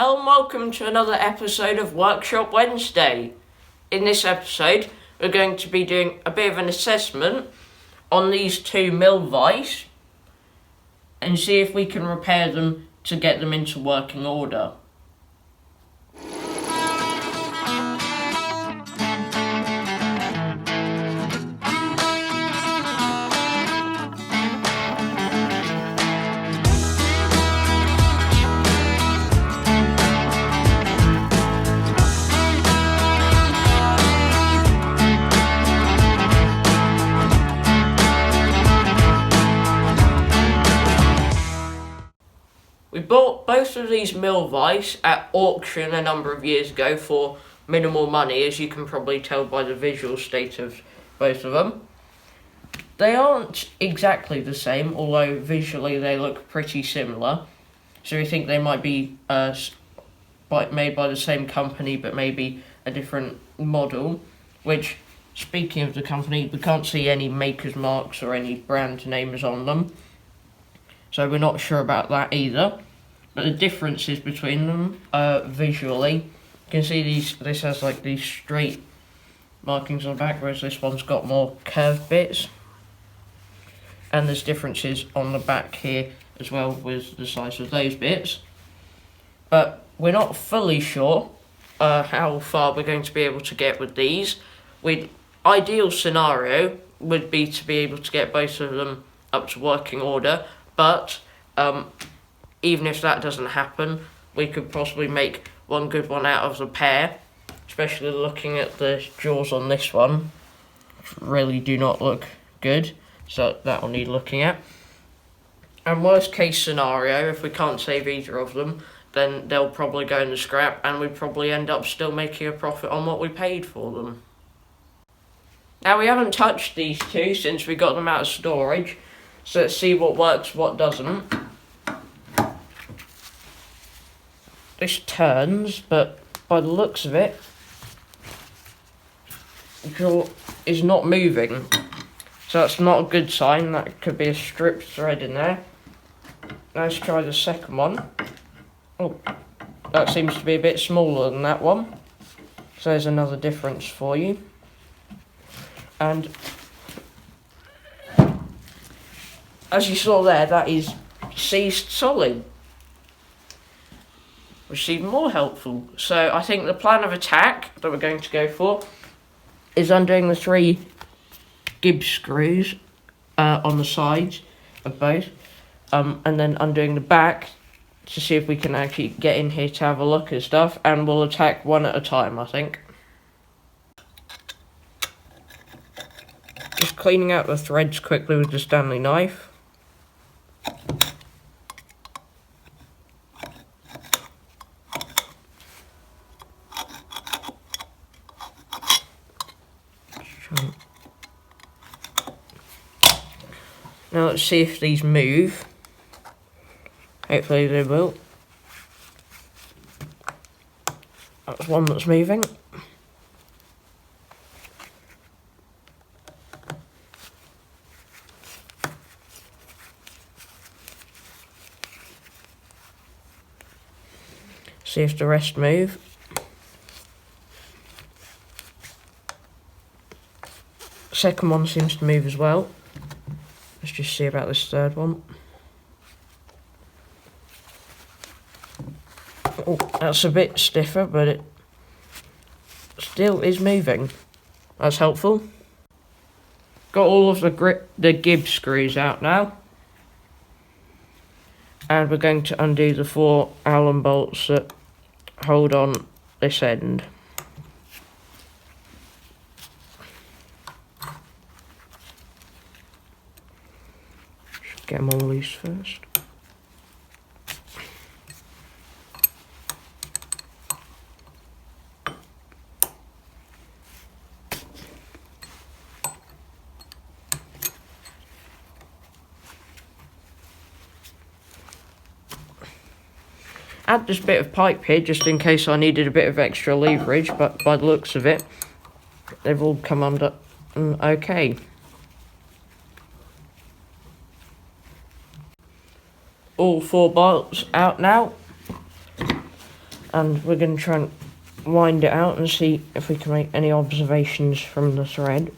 Hello and welcome to another episode of Workshop Wednesday. In this episode, we're going to be doing a bit of an assessment on these two mill vise and see if we can repair them to get them into working order. We bought both of these mill vise at auction a number of years ago for minimal money, as you can probably tell by the visual state of both of them. They aren't exactly the same, although visually they look pretty similar. So we think they might be made by the same company, but maybe a different model, which, speaking of the company, we can't see any maker's marks or any brand names on them. So we're not sure about that either. But the differences between them, visually, you can see this has like these straight markings on the back, whereas this one's got more curved bits. And there's differences on the back here as well with the size of those bits. But we're not fully sure how far we're going to be able to get with these. Ideal scenario would be to be able to get both of them up to working order. But even if that doesn't happen, we could possibly make one good one out of the pair, especially looking at the jaws on this one, which really do not look good, so that will need looking at. And worst case scenario, if we can't save either of them, then they'll probably go in the scrap and we probably end up still making a profit on what we paid for them. Now, we haven't touched these two since we got them out of storage, so let's see what works, what doesn't. This turns, but by the looks of it, the jaw is not moving. So that's not a good sign. That could be a stripped thread in there. Let's try the second one. Oh, that seems to be a bit smaller than that one. So there's another difference for you. And as you saw there, that is seized solid, which is even more helpful. So I think the plan of attack that we're going to go for is undoing the 3 Gibbs screws on the sides of both, and then undoing the back to see if we can actually get in here to have a look at stuff, and we'll attack one at a time, I think. Just cleaning out the threads quickly with the Stanley knife. Now let's see if these move. Hopefully they will. That's one that's moving. See if the rest move. Second one seems to move as well. Let's just see about this third one. Oh, that's a bit stiffer, but it still is moving. That's helpful. Got all of the Gibbs screws out now. And we're going to undo the 4 Allen bolts that hold on this end. Get them all loose first. Add this bit of pipe here just in case I needed a bit of extra leverage, but by the looks of it, they've all come under okay. All 4 bolts out now. And we're going to try and wind it out and see if we can make any observations from the thread.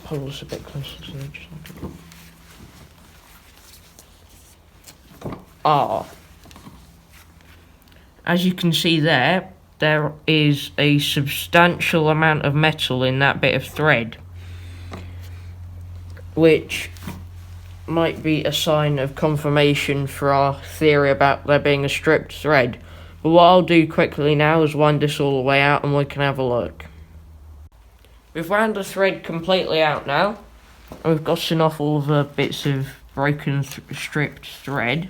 Pull this a bit closer to the edge. As you can see there is a substantial amount of metal in that bit of thread, which might be a sign of confirmation for our theory about there being a stripped thread. But what I'll do quickly now is wind this all the way out and we can have a look. We've wound the thread completely out now, and we've gotten off all the bits of broken stripped thread.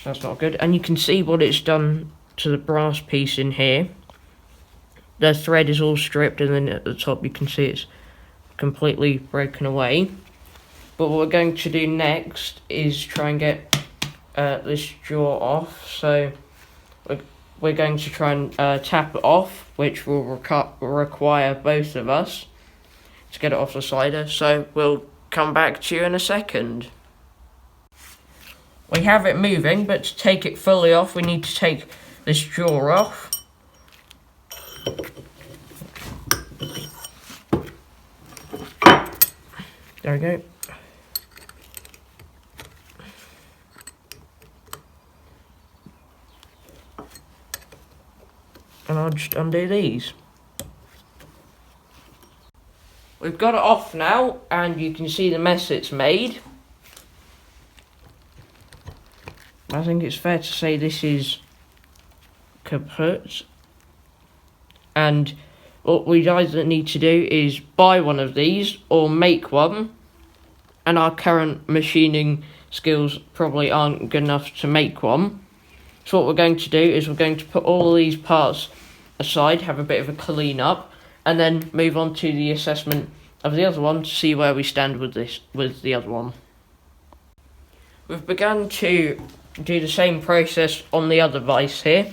So that's not good. And you can see what it's done to the brass piece in here. The thread is all stripped, and then at the top you can see it's completely broken away. But what we're going to do next is try and get this jaw off. So we're going to try and tap it off, which will require both of us to get it off the slider. So we'll come back to you in a second. We have it moving, but to take it fully off, we need to take this jaw off. There we go. And I'll just undo these. We've got it off now, and you can see the mess it's made. I think it's fair to say this is kaput. And what we either need to do is buy one of these or make one. And our current machining skills probably aren't good enough to make one. So what we're going to do is we're going to put all of these parts aside, have a bit of a clean up, and then move on to the assessment of the other one to see where we stand with the other one. We've begun to do the same process on the other vise here.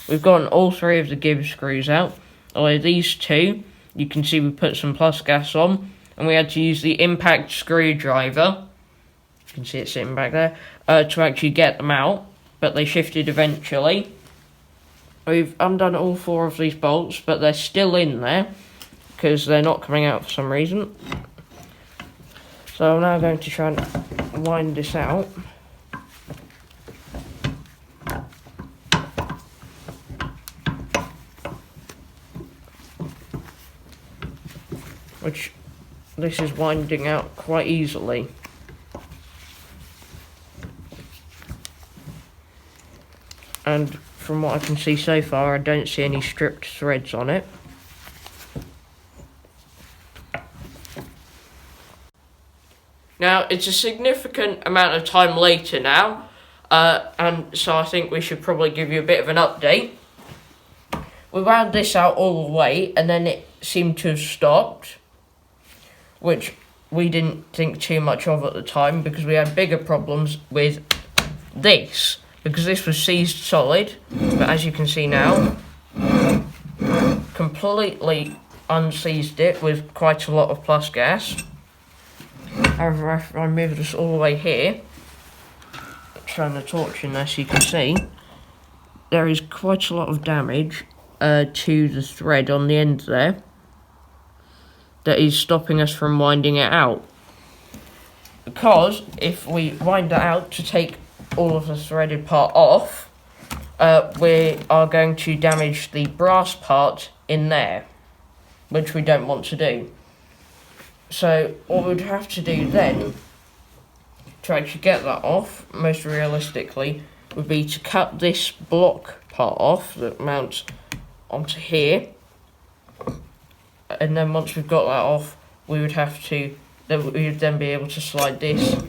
We've gotten all three of the Gibbs screws out. Although these two, you can see we put some plus gas on, and we had to use the impact screwdriver, you can see it sitting back there, to actually get them out, but they shifted eventually. We've undone all four of these bolts, but they're still in there because they're not coming out for some reason. So I'm now going to try and wind this out. Which this is winding out quite easily. And from what I can see so far, I don't see any stripped threads on it. Now, it's a significant amount of time later now, and so I think we should probably give you a bit of an update. We wound this out all the way, and then it seemed to have stopped, which we didn't think too much of at the time because we had bigger problems with this, because this was seized solid, but as you can see now, completely unseized it with quite a lot of plus gas. However, if I move this all the way here, shine the torch in there so you can see, there is quite a lot of damage to the thread on the end there that is stopping us from winding it out. Because if we wind it out to take all of the threaded part off, we are going to damage the brass part in there, which we don't want to do. So what we'd have to do then, to actually get that off, most realistically, would be to cut this block part off that mounts onto here. And then once we've got that off, we would then be able to slide this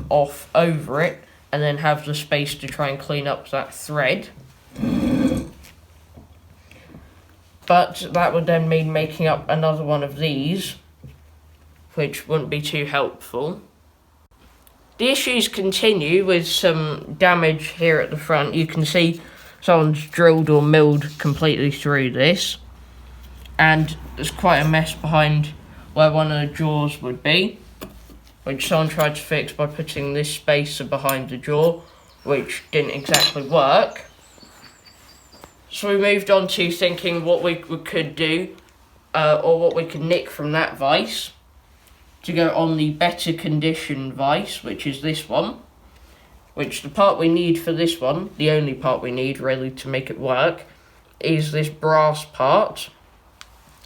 off over it, and then have the space to try and clean up that thread. But that would then mean making up another one of these, which wouldn't be too helpful. The issues continue with some damage here at the front. You can see someone's drilled or milled completely through this, and there's quite a mess behind where one of the jaws would be, which someone tried to fix by putting this spacer behind the jaw, which didn't exactly work. So we moved on to thinking what we could do, or what we could nick from that vise, to go on the better condition vise, which is this one. Which the part we need for this one, the only part we need really to make it work, is this brass part.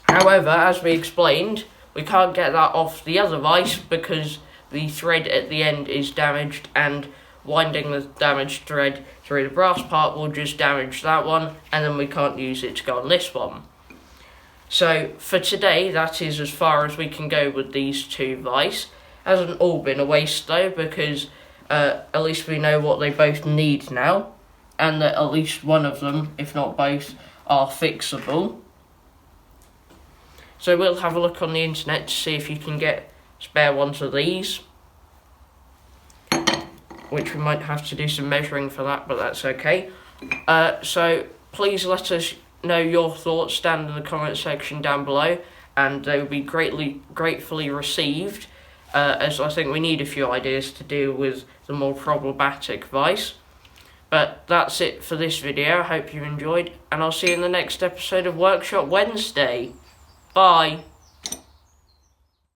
However, as we explained, we can't get that off the other vise because the thread at the end is damaged, and winding the damaged thread through the brass part will just damage that one, and then we can't use it to go on this one. So for today, that is as far as we can go with these two vice. Hasn't all been a waste though, because at least we know what they both need now, and that at least one of them, if not both, are fixable. So we'll have a look on the internet to see if you can get spare ones of these, which we might have to do some measuring for that, but that's okay. So please let us know your thoughts down in the comment section down below, and they will be gratefully received, as I think we need a few ideas to deal with the more problematic vice. But that's it for this video. I hope you enjoyed, and I'll see you in the next episode of Workshop Wednesday. Bye.